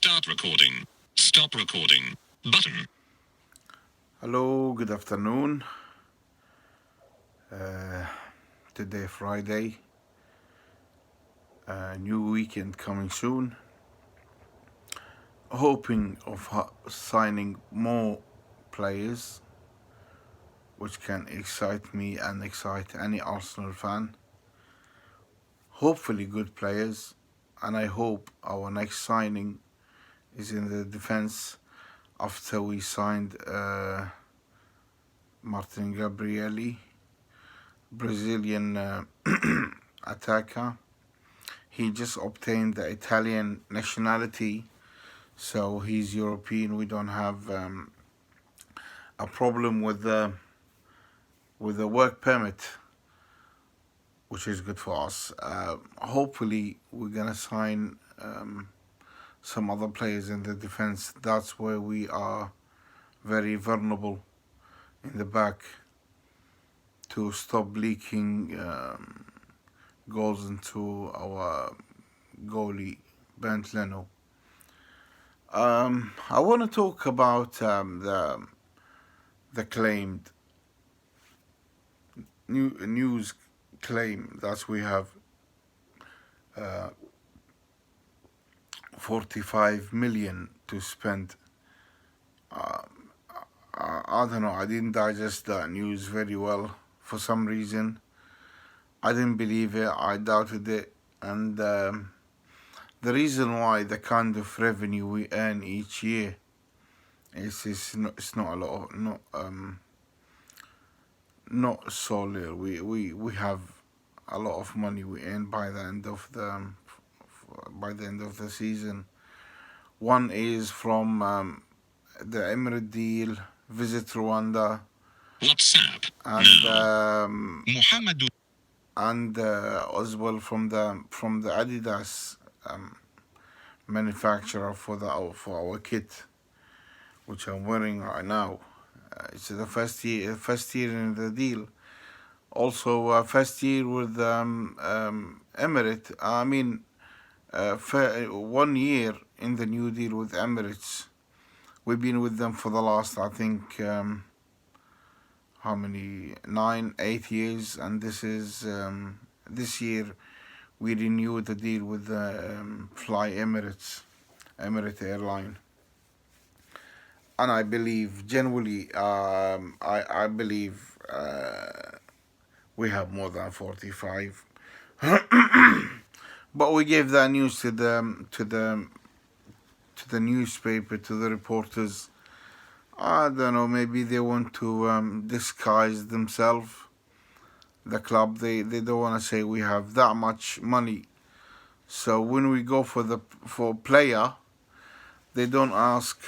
Start recording. Stop recording. Button. Hello, good afternoon. Today Friday, new weekend coming soon. Hoping of signing more players, which can excite me and excite any Arsenal fan. Hopefully good players, and I hope our next signing is in the defense after we signed Martin Gabrielli, Brazilian attacker. He just obtained the Italian nationality, so he's European. We don't have a problem with the work permit, which is good for us. Hopefully, we're gonna sign some other players in the defense. That's where we are very vulnerable in the back to stop leaking goals into our goalie Bent Leno. I want to talk about the claimed news claim that we have 45 million to spend. I don't know. I didn't digest that news very well for some reason. I didn't believe it. I doubted it, and the reason why the kind of revenue we earn each year it's not a lot of, not so little. We have a lot of money we earn by the end of the season. One is from the Emirate deal, Visit Rwanda, WhatsApp. and as well from the Adidas manufacturer for our kit, which I'm wearing right now. It's the first year in the deal. Also, first year with Emirates. I mean, 1 year in the new deal with Emirates. We've been with them for the last, I think, how many? 9, 8 years, and this is this year we renewed the deal with Fly Emirates Airline. And I believe, genuinely, I believe we have more than 45. But we gave that news to the newspaper, to the reporters. I don't know, maybe they want to disguise themselves. The club, they don't want to say we have that much money. So when we go for a player, they don't ask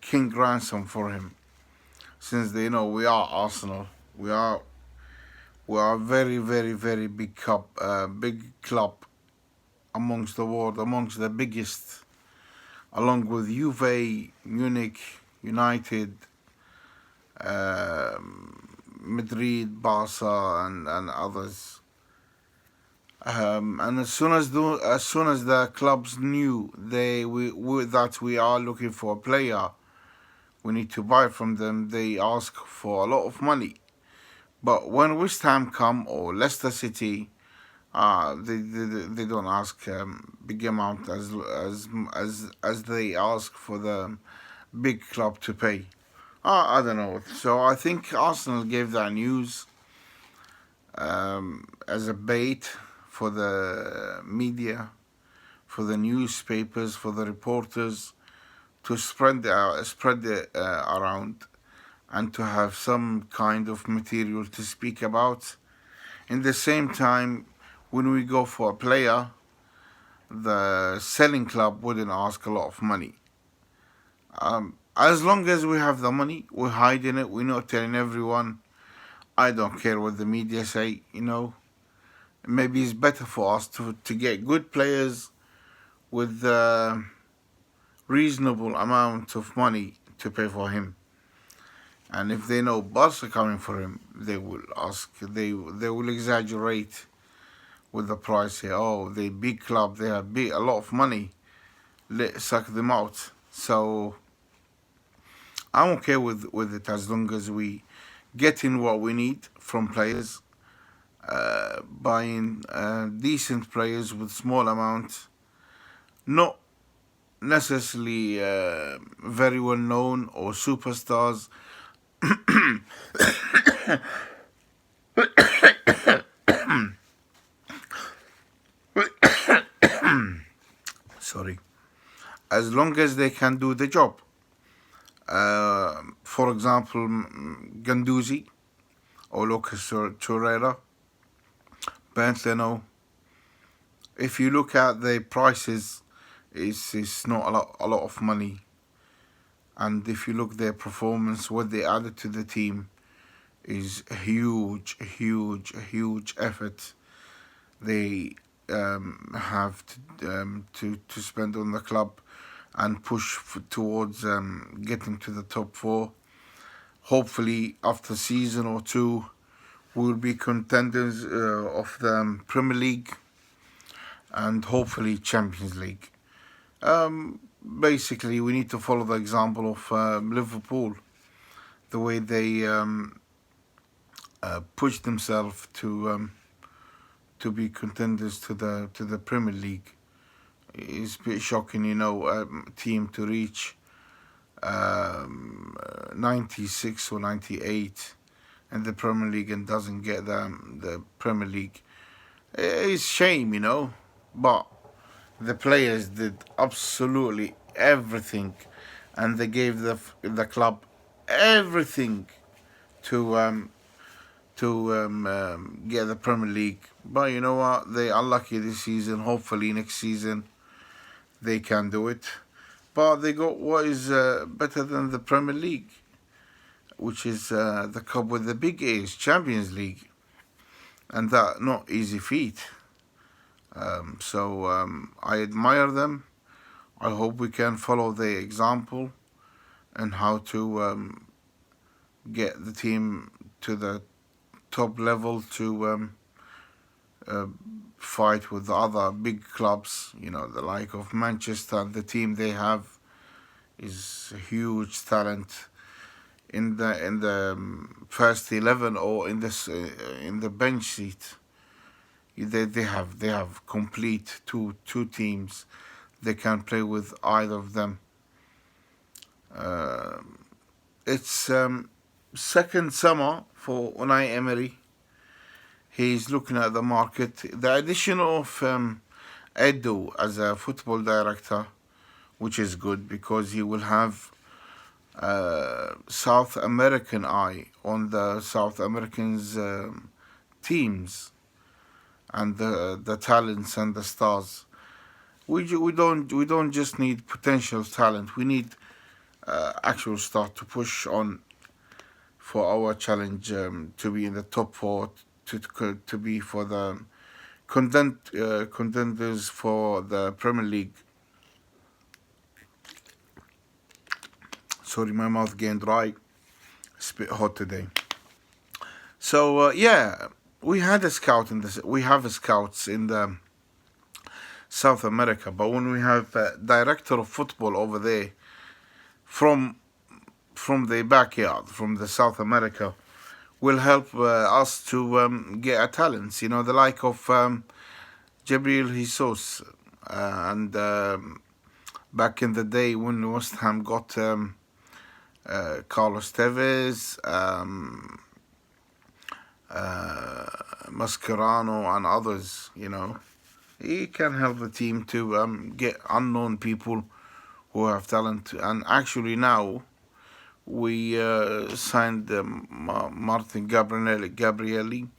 king ransom for him, since they know we are Arsenal. We are very, very, very big club amongst the world, amongst the biggest, along with Juve, Munich, United, Madrid, Barca, and others. And as soon as the clubs knew that we are looking for a player, we need to buy from them, they ask for a lot of money. But when West Ham come, or Leicester City, they don't ask big amount as they ask for the big club to pay. I don't know. So I think Arsenal gave that news as a bait for the media, for the newspapers, for the reporters, to spread it around, and to have some kind of material to speak about. In the same time, when we go for a player, the selling club wouldn't ask a lot of money. As long as we have the money, we're hiding it. We're not telling everyone. I don't care what the media say, Maybe it's better for us to get good players with reasonable amount of money to pay for him. And if they know Barca coming for him, they will ask. They will exaggerate with the price here. Oh, they big club. They have a lot of money. suck them out. So I'm okay with it as long as we getting what we need from players, buying decent players with small amounts, not necessarily very well known or superstars. Sorry. As long as they can do the job. For example, Ganduzi or Lucas Torreira, Bentleno. If you look at the prices, it's not a lot of money. And if you look at their performance, what they added to the team is a huge effort they have to spend on the club and push towards getting to the top four. Hopefully, after a season or two, we'll be contenders of the Premier League and hopefully Champions League. Basically, we need to follow the example of Liverpool, the way they pushed themselves to be contenders to the Premier League. It's a bit shocking, a team to reach 96 or 98 in the Premier League and doesn't get the Premier League. It's shame, but the players did absolutely everything, and they gave the club everything to get the Premier League. But you know what? They are lucky this season. Hopefully next season they can do it. But they got what is better than the Premier League, which is the cup with the big A's, Champions League, and that not easy feat. So I admire them. I hope we can follow their example and how to get the team to the top level to fight with the other big clubs, the like of Manchester. The team they have is a huge talent in the first 11 or in the bench seat. They have complete two teams. They can play with either of them. It's second summer for Unai Emery. He's looking at the market. The addition of Edo as a football director, which is good because he will have South American eye on the South Americans teams and the talents and the stars. We don't just need potential talent. We need actual stars to push on for our challenge to be in the top four, to be for the contenders for the Premier League. Sorry, my mouth getting dry. It's a bit hot today. So yeah, we had a scout in this. We have scouts in the South America, but when we have a director of football over there from the backyard, from the South America, will help us to get a talents. The like of Gabriel Jesus and back in the day when West Ham got Carlos Tevez, Mascherano and others, he can help the team to get unknown people who have talent. And actually now we signed Martin Gabrielli.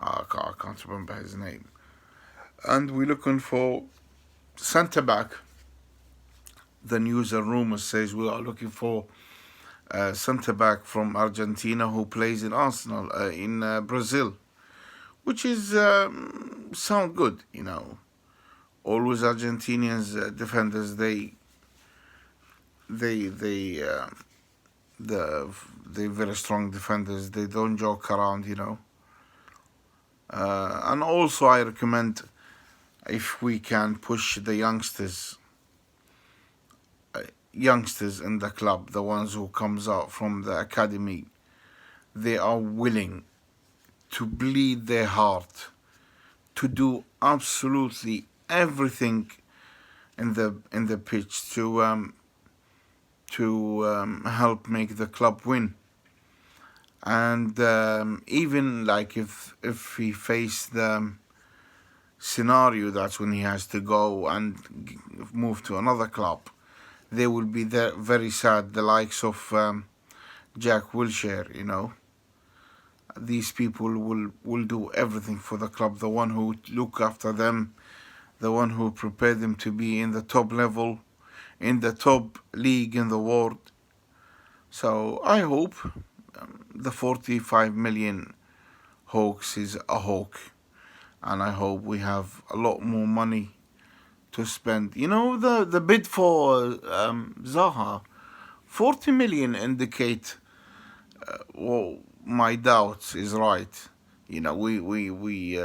I can't remember his name. And we're looking for centre back. The news and rumors says we are looking for centre back from Argentina who plays in Arsenal in Brazil, which is sound good. Always Argentinians defenders they're very strong defenders. They don't joke around. And also I recommend if we can push the youngsters youngsters in the club, the ones who comes out from the academy, they are willing to bleed their heart to do absolutely everything in the pitch to help make the club win. And even like if he faced the scenario that's when he has to go and move to another club, they will be there very sad. The likes of Jack Wilshere, you know, these people will do everything for the club. The one who look after them, the one who prepare them to be in the top level, in the top league in the world. So I hope the 45 million hoax is a hawk, and I hope we have a lot more money to spend. You know, the bid for Zaha, 40 million indicate, well, my doubts is right. You know, we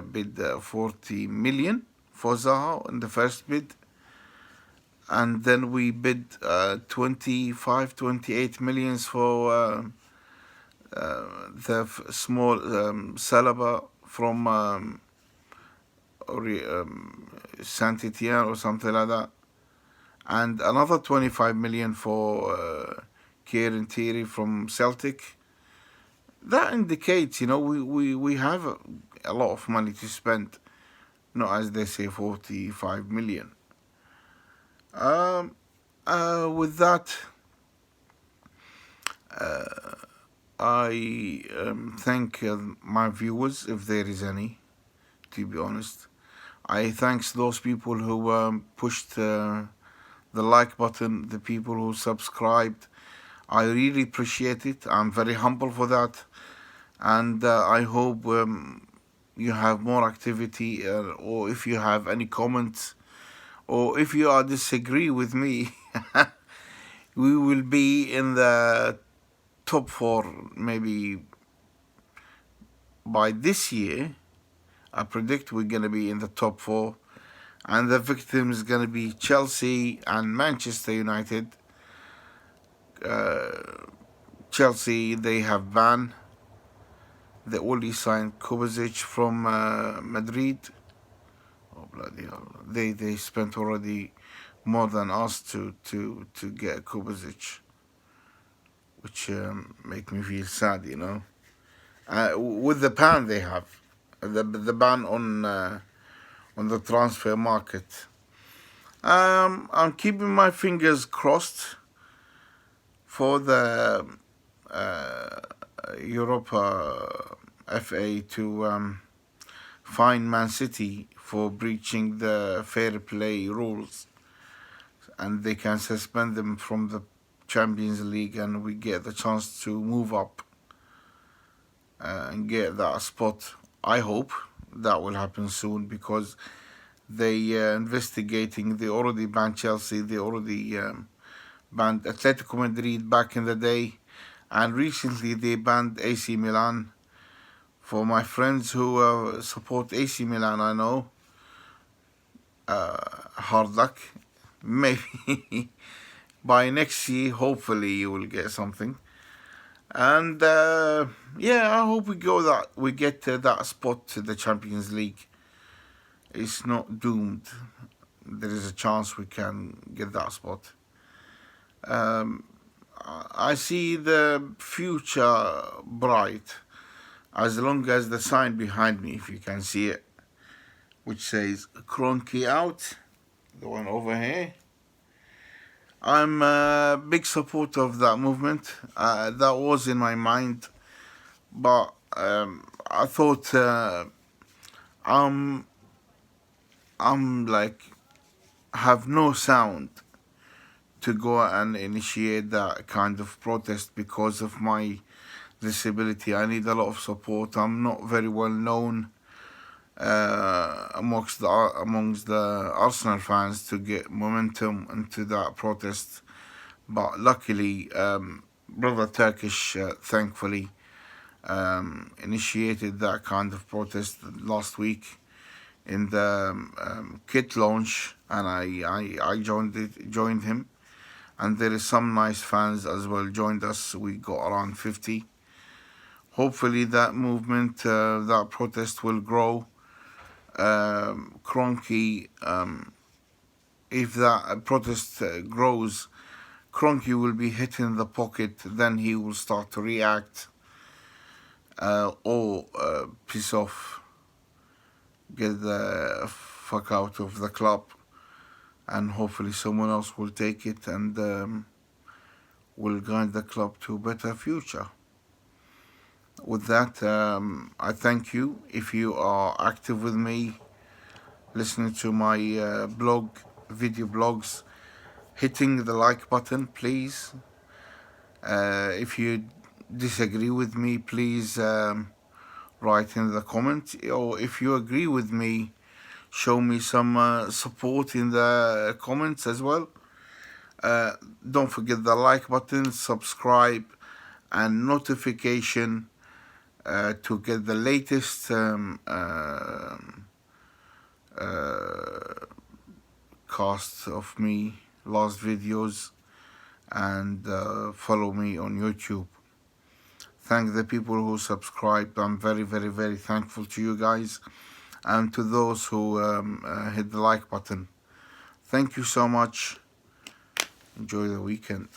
bid 40 million for Zaha in the first bid, and then we bid 25, 28 millions for the small Salaba from Saint Etienne or something like that, and another 25 million for Kieran Tierney from Celtic. That indicates, you know, we have a lot of money to spend, not as they say 45 million. With that, I thank my viewers, if there is any, to be honest. I thanks those people who pushed the like button, the people who subscribed. I really appreciate it. I'm very humble for that. And I hope you have more activity, or if you have any comments, or if you disagree with me, we will be in the top 4 maybe by this year. I predict we're going to be in the top 4, and the victims going to be Chelsea and Manchester United. Chelsea, they have banned. They already signed Kovacic from Madrid. Oh bloody hell! They spent already more than us to get Kovacic, which make me feel sad, you know. With the ban they have, the ban on the transfer market. I'm keeping my fingers crossed for the Europa FA to fine Man City for breaching the fair play rules, and they can suspend them from the Champions League, and we get the chance to move up and get that spot. I hope that will happen soon, because they investigating. They already banned Chelsea. They already banned Atletico Madrid back in the day, and recently they banned AC Milan. For my friends who support AC Milan, I know, hard luck. Maybe by next year, hopefully you will get something. And yeah, I hope we get that spot to the Champions League. It's not doomed. There is a chance we can get that spot. I see the future bright, as long as the sign behind me, if you can see it, which says Kroenke out, the one over here. I'm a big supporter of that movement. That was in my mind, but I thought I'm like have no sound to go and initiate that kind of protest because of my disability. I need a lot of support. I'm not very well known amongst the Arsenal fans to get momentum into that protest, but luckily, brother Turkish, thankfully, initiated that kind of protest last week in the kit launch, and I joined him. and there is some nice fans as well joined us. We got around 50. Hopefully that movement, that protest will grow. Cronky, if that protest grows, Cronky will be hit in the pocket. Then he will start to react, or piss off, get the fuck out of the club, and hopefully someone else will take it and will guide the club to a better future. With that, I thank you. If you are active with me, listening to my video blogs, hitting the like button, please. If you disagree with me, please write in the comments. Or if you agree with me, show me some support in the comments as well. Don't forget the like button, subscribe, and notification to get the latest cast of me, last videos, and follow me on YouTube. Thank the people who subscribed. I'm very, very, very thankful to you guys, and to those who hit the like button. Thank you so much. Enjoy the weekend.